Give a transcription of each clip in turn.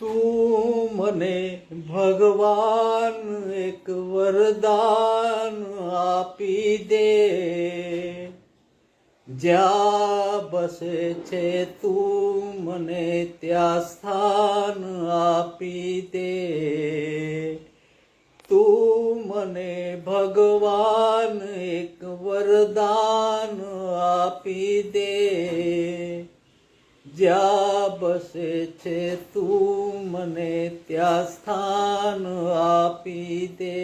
તું મને ભગવાન એક વરદાન આપી દે, જ્યાં બસે છે તું મને ત્યાં સ્થાન આપી દે. તું મને ભગવાન એક વરદાન આપી દે, જ્યાં બસે છે તું મને ત્યાં સ્થાન આપી દે.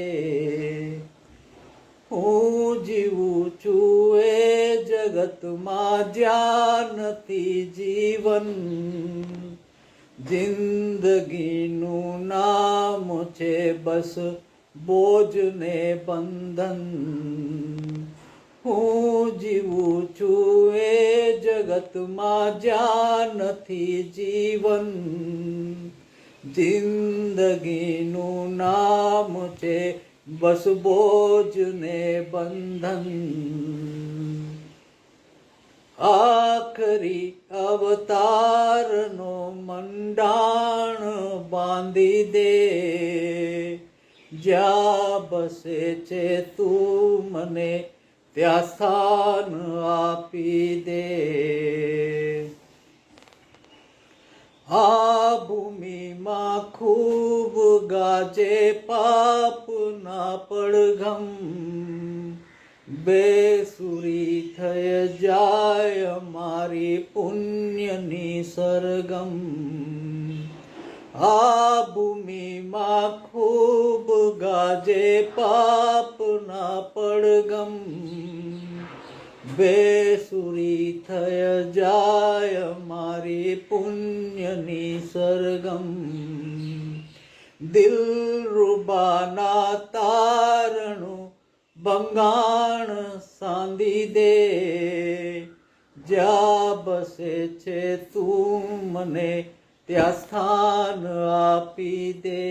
હું જીવું છું એ જગતમાં જ્યાં નથી જીવન, જિંદગીનું નામ છે બસ બોજ ને બંધન. હું જીવું છું એ જગતમાં જ્યાં નથી જીવન, જિંદગીનું નામ છે બસ બોજ ને બંધન. આખરી અવતારનો મંડાણ બાંધી દે, જ્યાં બસે છે તું મને ત્યાં સ્થાન આપી દે. આ ભૂમિમાં ખૂબ ગાજે પાપના પડઘમ, બેસુરી થઈ જાય મારી પુણ્યની સરગમ. આ ભૂમિમાં ખૂબ ગાજે પાપના પડઘમ, બેસુરી થઈ જાય મારી પુણ્યની સરગમ. દિલરુબાના તારણું ભંગાણ સાંધી દે, જ્યાં બસે છે તું મને ત્યાં સ્થાન આપી દે.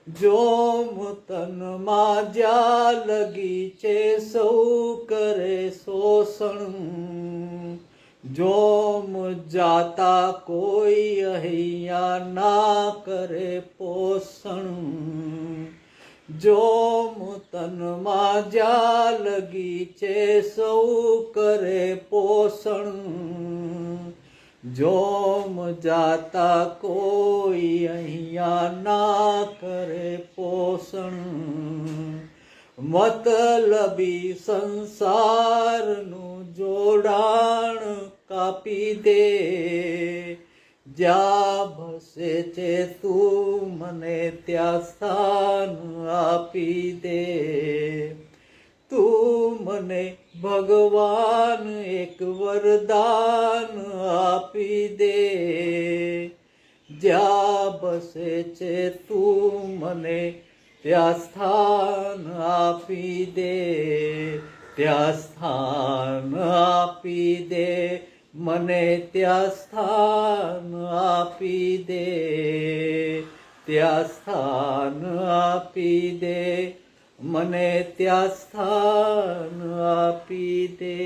જોમ તનમાં જ્યાં લગી છે સૌ કરે શોષણ, જોમ જાતા કોઈ અહીંયા ના કરે પોષણ. જોમ તનમાં જ્યાં લગી છે સૌ કરે પોષણ, જોમ જાતા કોઈ અહીંયા ના કરે પોષણ. મતલબી સંસારનું જોડાણ કાપી દે, જ્યાં બસે છે તું મને ત્યાં સ્થાન આપી દે. તું મને ભગવાન એક વરદાન આપી દે, જ્યાં બસે છે તું મને ત્યાં સ્થાન આપી દે. ત્યાં સ્થાન આપી દે, મને ત્યાં સ્થાન આપી દે. ત્યાં સ્થાન આપી દે, મને ત્યાં સ્થાન આપી દે.